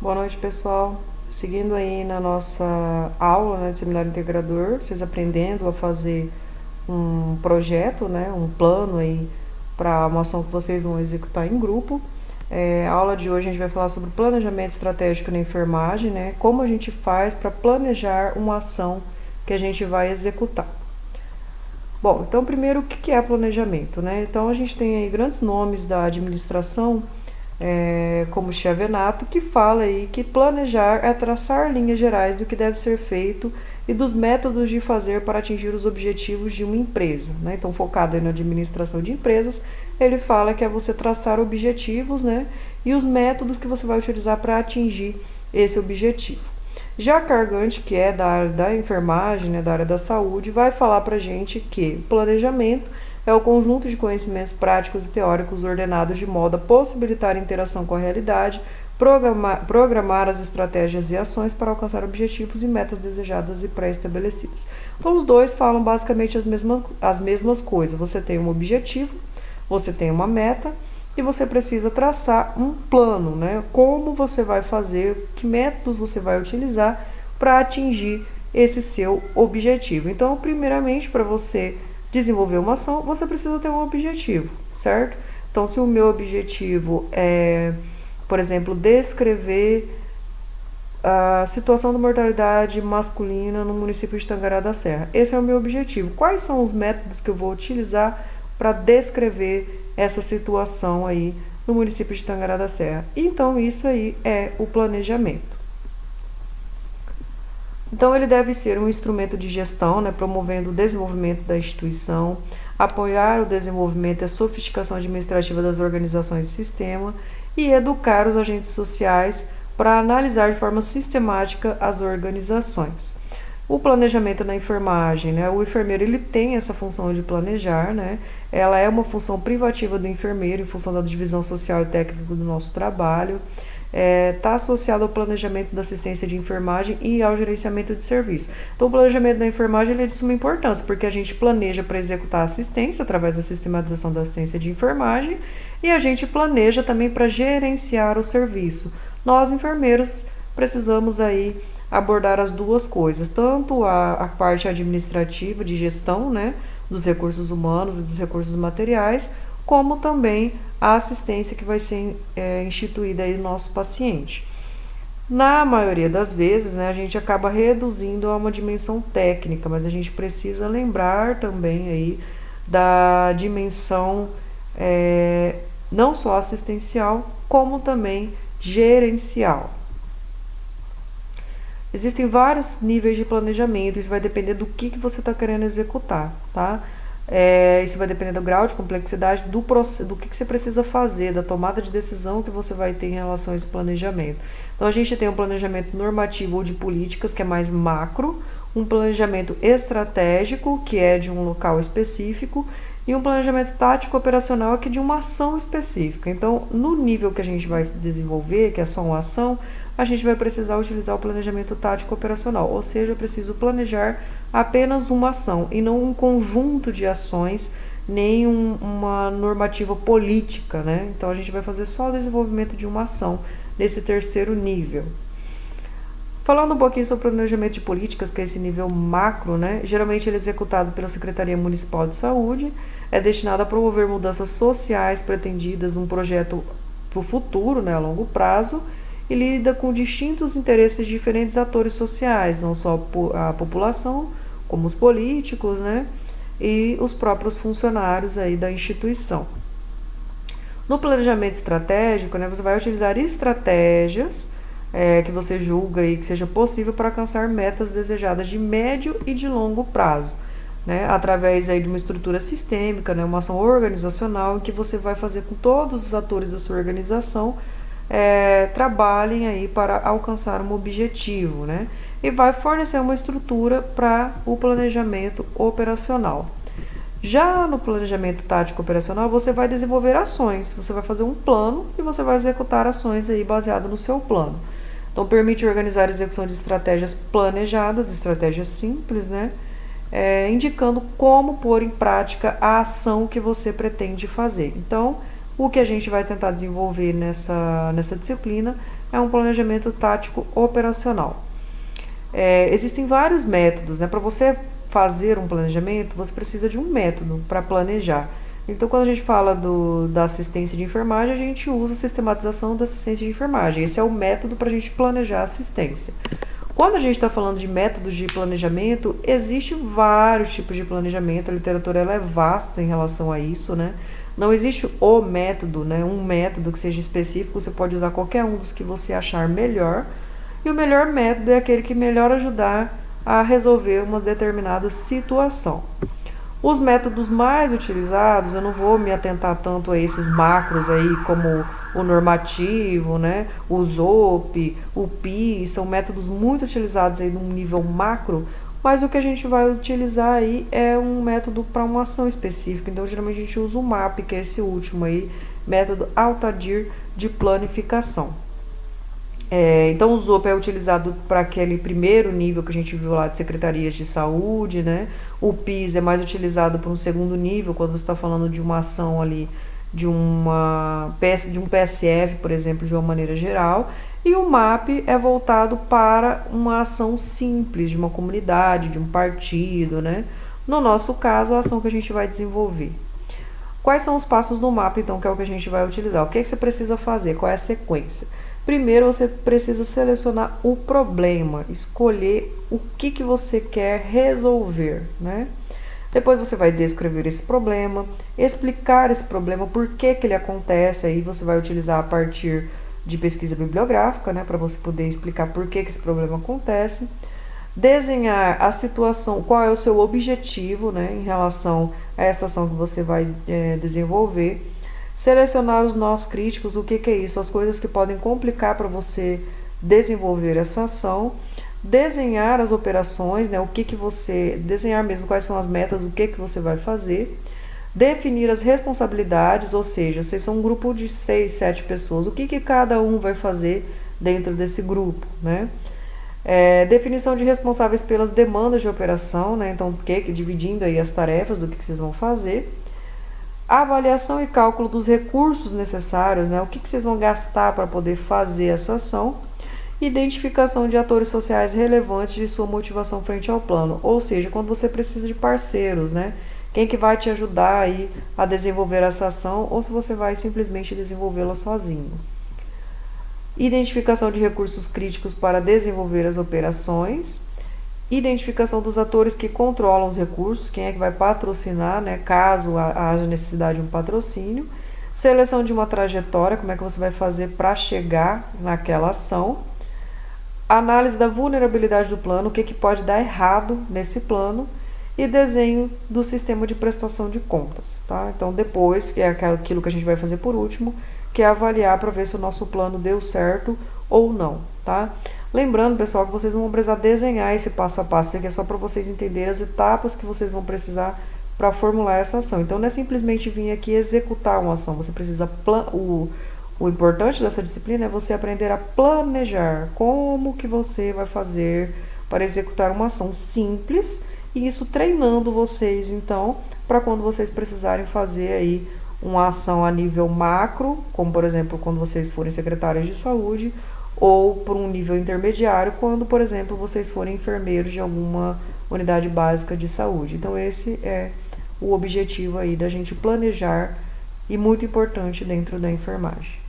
Boa noite, pessoal. Seguindo aí na nossa aula, né, de seminário integrador, vocês aprendendo a fazer um projeto, né, um plano aí para uma ação que vocês vão executar em grupo. A aula de hoje a gente vai falar sobre planejamento estratégico na enfermagem, né, como a gente faz para planejar uma ação que a gente vai executar. Bom, então primeiro o que é planejamento, né? Então a gente tem aí grandes nomes da administração, como Chiavenato, que fala aí que planejar é traçar linhas gerais do que deve ser feito e dos métodos de fazer para atingir os objetivos de uma empresa, né? Então, focado aí na administração de empresas, ele fala que é você traçar objetivos, né? E os métodos que você vai utilizar para atingir esse objetivo. Já Cargante, que é da área da enfermagem, né, da área da saúde, vai falar para a gente que o planejamento é o conjunto de conhecimentos práticos e teóricos ordenados de modo a possibilitar a interação com a realidade, programar as estratégias e ações para alcançar objetivos e metas desejadas e pré-estabelecidas. Então, os dois falam basicamente as mesmas coisas. Você tem um objetivo, você tem uma meta e você precisa traçar um plano, né? Como você vai fazer, que métodos você vai utilizar para atingir esse seu objetivo. Então, primeiramente, para você desenvolver uma ação, você precisa ter um objetivo, certo? Então, se o meu objetivo é, por exemplo, descrever a situação da mortalidade masculina no município de Tangará da Serra, esse é o meu objetivo. Quais são os métodos que eu vou utilizar para descrever essa situação aí no município de Tangará da Serra? Então, isso aí é o planejamento. Então, ele deve ser um instrumento de gestão, né, promovendo o desenvolvimento da instituição, apoiar o desenvolvimento e a sofisticação administrativa das organizações e sistema e educar os agentes sociais para analisar de forma sistemática as organizações. O planejamento na enfermagem, né? O enfermeiro ele tem essa função de planejar, né? Ela é uma função privativa do enfermeiro em função da divisão social e técnica do nosso trabalho. Está associado ao planejamento da assistência de enfermagem e ao gerenciamento de serviço. Então, o planejamento da enfermagem ele é de suma importância, porque a gente planeja para executar a assistência através da sistematização da assistência de enfermagem e a gente planeja também para gerenciar o serviço. Nós, enfermeiros, precisamos aí abordar as duas coisas, tanto a parte administrativa de gestão, né, dos recursos humanos e dos recursos materiais, como também a assistência que vai ser instituída aí no nosso paciente. Na maioria das vezes, né, a gente acaba reduzindo a uma dimensão técnica, mas a gente precisa lembrar também aí da dimensão não só assistencial, como também gerencial. Existem vários níveis de planejamento, isso vai depender do que você está querendo executar, tá? Isso vai depender do grau de complexidade, do que você precisa fazer, da tomada de decisão que você vai ter em relação a esse planejamento. Então, a gente tem um planejamento normativo ou de políticas, que é mais macro, um planejamento estratégico, que é de um local específico, e um planejamento tático operacional, que é de uma ação específica. Então, no nível que a gente vai desenvolver, que é só uma ação, a gente vai precisar utilizar o planejamento tático operacional, ou seja, eu preciso planejar apenas uma ação e não um conjunto de ações, nem uma normativa política, né? Então, a gente vai fazer só o desenvolvimento de uma ação nesse terceiro nível. Falando um pouquinho sobre o planejamento de políticas, que é esse nível macro, né? Geralmente ele é executado pela Secretaria Municipal de Saúde, é destinado a promover mudanças sociais pretendidas num projeto para o futuro, né, a longo prazo, e lida com distintos interesses de diferentes atores sociais, não só a população, como os políticos, né, e os próprios funcionários aí da instituição. No planejamento estratégico, né, você vai utilizar estratégias que você julga aí que seja possível para alcançar metas desejadas de médio e de longo prazo, né, através aí de uma estrutura sistêmica, né, uma ação organizacional em que você vai fazer com todos os atores da sua organização trabalhem aí para alcançar um objetivo, né? E vai fornecer uma estrutura para o planejamento operacional. Já no planejamento tático operacional, você vai desenvolver ações, você vai fazer um plano e você vai executar ações aí baseado no seu plano. Então, permite organizar a execução de estratégias planejadas, estratégias simples, né? Indicando como pôr em prática a ação que você pretende fazer. Então, O que a gente vai tentar desenvolver nessa disciplina é um planejamento tático operacional. Existem vários métodos, né? Para você fazer um planejamento, você precisa de um método para planejar. Então, quando a gente fala da assistência de enfermagem, a gente usa a sistematização da assistência de enfermagem. Esse é o método para a gente planejar a assistência. Quando a gente está falando de métodos de planejamento, existem vários tipos de planejamento, a literatura ela é vasta em relação a isso, né? Não existe o método, né? Um método que seja específico, você pode usar qualquer um dos que você achar melhor, e o melhor método é aquele que melhor ajudar a resolver uma determinada situação. Os métodos mais utilizados, eu não vou me atentar tanto a esses macros aí, como o normativo, né? O ZOP, o PI, são métodos muito utilizados aí num nível macro, mas o que a gente vai utilizar aí é um método para uma ação específica. Então, geralmente a gente usa o MAP, que é esse último aí, método Altadir de planificação. Então, o ZOP é utilizado para aquele primeiro nível que a gente viu lá de secretarias de saúde, né? O PIS é mais utilizado para um segundo nível, quando você está falando de uma ação ali, de um PSF, por exemplo, de uma maneira geral. E o MAP é voltado para uma ação simples, de uma comunidade, de um partido, né? No nosso caso, a ação que a gente vai desenvolver. Quais são os passos do MAP, então, que é o que a gente vai utilizar? O que você precisa fazer? Qual é a sequência? Primeiro, você precisa selecionar o problema, escolher o que você quer resolver, né? Depois você vai descrever esse problema, explicar esse problema, por que ele acontece, aí você vai utilizar a partir de pesquisa bibliográfica, né, para você poder explicar por que esse problema acontece. Desenhar a situação, qual é o seu objetivo, né, em relação a essa ação que você vai desenvolver. Selecionar os nós críticos, o que é isso? As coisas que podem complicar para você desenvolver essa ação. Desenhar as operações, né? Desenhar mesmo quais são as metas, o que você vai fazer. Definir as responsabilidades, ou seja, vocês são um grupo de 6, 7 pessoas, o que cada um vai fazer dentro desse grupo, né? Definição de responsáveis pelas demandas de operação, né? Então, dividindo aí as tarefas do que vocês vão fazer. Avaliação e cálculo dos recursos necessários, né? O que vocês vão gastar para poder fazer essa ação. Identificação de atores sociais relevantes de sua motivação frente ao plano, ou seja, quando você precisa de parceiros, né? Quem que vai te ajudar aí a desenvolver essa ação, ou se você vai simplesmente desenvolvê-la sozinho. Identificação de recursos críticos para desenvolver as operações. Identificação dos atores que controlam os recursos, quem é que vai patrocinar, né, caso haja necessidade de um patrocínio. Seleção de uma trajetória, como é que você vai fazer para chegar naquela ação. Análise da vulnerabilidade do plano, o que pode dar errado nesse plano. E desenho do sistema de prestação de contas, tá? Então, depois, que é aquilo que a gente vai fazer por último, que é avaliar para ver se o nosso plano deu certo ou não, tá? Lembrando, pessoal, que vocês vão precisar desenhar esse passo a passo, que é só para vocês entenderem as etapas que vocês vão precisar para formular essa ação. Então, não é simplesmente vir aqui executar uma ação, você precisa... O importante dessa disciplina é você aprender a planejar como que você vai fazer para executar uma ação simples, e isso treinando vocês, então, para quando vocês precisarem fazer aí uma ação a nível macro, como, por exemplo, quando vocês forem secretários de saúde, ou por um nível intermediário, quando, por exemplo, vocês forem enfermeiros de alguma unidade básica de saúde. Então, esse é o objetivo aí da gente planejar e muito importante dentro da enfermagem.